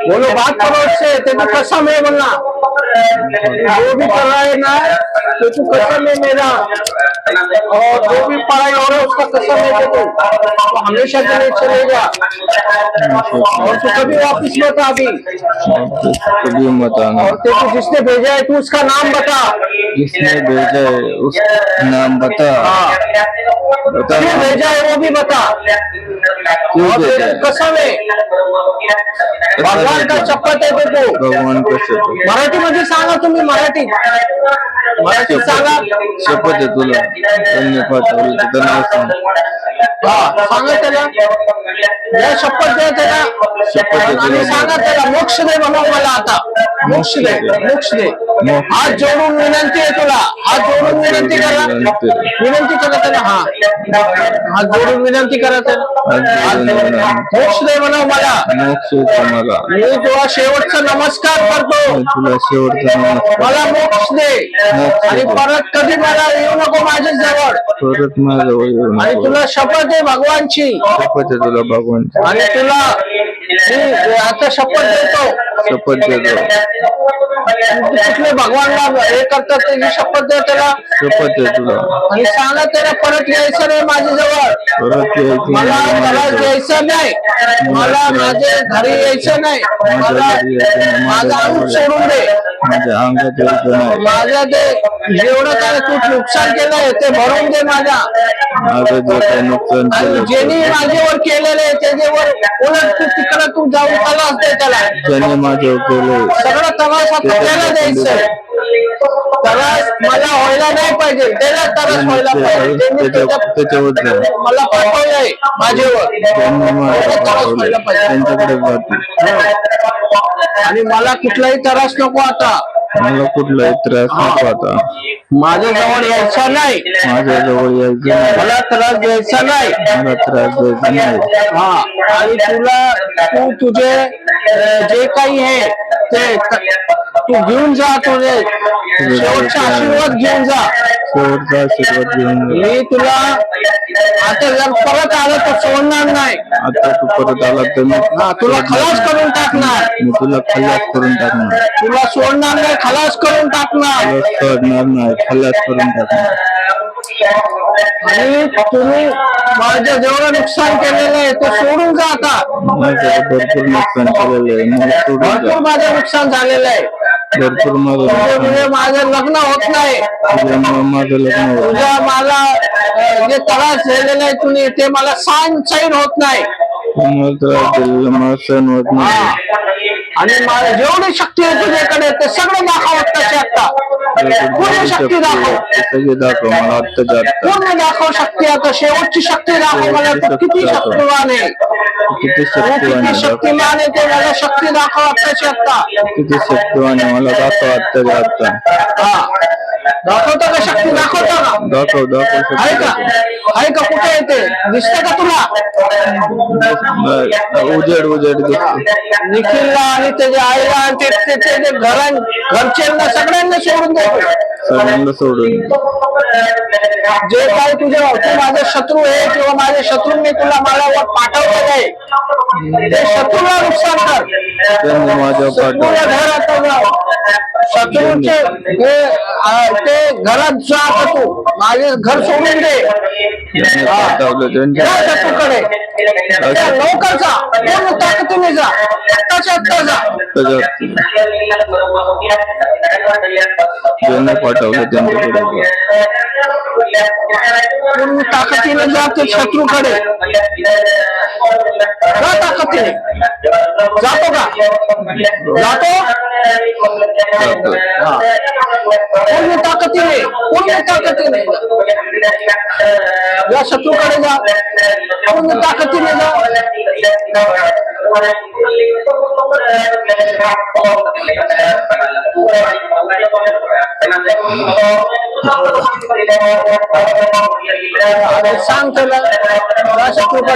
बोलो बात करो उससे, तेरे कसम है बोलना, जो भी कर रहा है ना तो तू कसम है मेरा, और जो भी पढ़ाई हो रहा है उसका कसम है कि तू तो हमेशा के लिए चलेगा, और तू कभी वापिस मत आ अभी, कभी मत आना। और तेरे को जिसने भेजा है तू उसका नाम बता, जिसने भेजा है उसका नाम बता। हाँ बता क्यों भेजा है वो भी बता, क्यों और भेजा तेरी है? कसम है, भगवान का शपथ है ते तू, भगवान का शपथ। मराठी मध्ये सांगा तुम्ही, मराठी सांगा, शपथ आहे तुला, त्यांनी पाठवलं तिथं नाव सांग. हा सांगा त्याला, या शपथ द्या त्याला, शपथ आहे आणि तुला. सांगा त्याला मोक्ष दे म्हणून मला आता, मोक्ष दे, मोक्ष दे, हात जोडून विनंती आहे तुला, हात जोडून विनंती करा, विनंती करा त्याला, हा हात जोडून विनंती करा त्याला, मोक्ष दे म्हणून मला, मोक्ष आहे मला. मी तुला शेवटचा नमस्कार करतो, तुला शेवटचा नमस्कार. मला मोक्ष दे, आणि परत कधी मला येऊ नको माझ्या जवळ, परत माझ्याजवळ येऊ नको. आणि तुला शपथ आहे भगवानची, शपथ आहे तुला भगवान. आणि तुला मी आता शपथ देतो, शपथ देतो. कुठले भगवानला हे करतात त्याची शपथ दे त्याला, शपथ आहे तुला. आणि सांगा त्याला परत यायचं नाही माझ्याजवळ, परत यायचं मला नाही घरात माझ्याजवळ. यायचं नाही, मला माझ्या घरी यायचं नाही, मला माझं अंग सोडून दे, माझ्या अंगात यायचं नाही. माझं ते जेवढं काय तू नुकसान केलंय ते भरून दे माझ्या, माझं जे काही नुकसान आणि केलं ज्यांनी माझ्यावर केलेलं आहे त्याच्यावर उलट तू तिकडं तू जाऊन तलास दे त्याला, ज्यांनी माझ्यावर केलं सगळं तलास त्याला द्यायचं, तलास मला व्हायला नाही पाहिजे, त्याला तलास व्हायला पाहिजे, त्याच्यावर मला पाठवलंय माझ्यावर, त्यांच्याकडे जाते. आणि मला कुठलाही त्रास नको आता, मला कुठलाही त्रास नको आता, माझ्या जवळ यायचा नाही, माझ्याजवळ यायचं नाही, मला त्रास द्यायचा नाही, मला त्रास द्यायचा नाही. हा आणि तू तुझे जे काही आहे ते तू घेऊन जा, तुझे शेवटचा आशीर्वाद घेऊन जा, शेवटचा आशीर्वाद घेऊन जा. मी तुला आता जर परत आलं तर सोडणार नाही, आता तू परत आला तर मी तुला खलास करून टाकणार, मी तुला खलास करून टाकणार. तुला सोडणार नाही, खलास करून टाकणार, तुला सोडणार नाही, खलास करून टाकणार. आणि तुम्ही माझ्या जेवढं नुकसान केलेलं आहे ते सोडून जा आता, माझं भरपूर नुकसान केलेलं आहे, मला सोडून जा. भरपूर माझं नुकसान झालेलं आहे, भरपूर माझं नुकसान तुझ्यामुळे माझं लग्न होत नाही, तुझ्यामुळे माझं लग्न होतं. तुझ्या मला जे त्रास झालेला आहे तुम्ही ते मला सहन होत नाही, तुम्हाला त्रास दिलेला मला सहन होत नाही. आणि मला जेवढी शक्ती आहे तुझ्याकडे ते सगळं दाखव आत्ताची आत्ता, पूर्ण शक्ती दाखव, सगळे दाखव मला आत्ताच्या आत्ता. पूर्ण दाखव शक्ती, आता शेवटची शक्ती दाखव मला, तू किती शक्तिवान आहे, किती तू शक्तिवान किती आहे, शक्तिमान आहे ते मला शक्ती दाखव आत्ताची आत्ता, किती शक्तिवान आहे मला दाखव आत्ताच्या आत्ता. हा दाखवता का शक्ती, दाखवता का, दाखव दाखव आहे का, आहे का, कुठे येते दिसतं का तुला, उजेड उजेड दिसतो. निखिलला आणि त्याच्या आईला आणि त्याच्या घरच्यांना सगळ्यांना सोडून दे, सगळ्यांना सोडून जे काही तू माझे शत्रू आहे किंवा माझ्या शत्रूंनी तुला मला पाठवलेलं आहे ते शत्रूला नुकसान कर, त्यांनी माझ्या शत्रूला घर आता जाऊ, शत्रूचे ते घरात जा आता, तू माझे घर सोडून दे, त्यांच्या शत्रूकडे लवकर जा, पूर्ण ताकदीने जा, आत्ताच्या आत्ता जा, ज्यांनी पाठवलं त्यांच्याकडे पूर्ण ताकदीने जा ते शत्रूकडे, जा ताकदीने, जातो का, जातो, पूर्ण ताकदीने, पूर्ण ताकदीने या शत्रूकडे जा, पूर्ण ताकदीने जा, सांग त्याला शत्रूकडे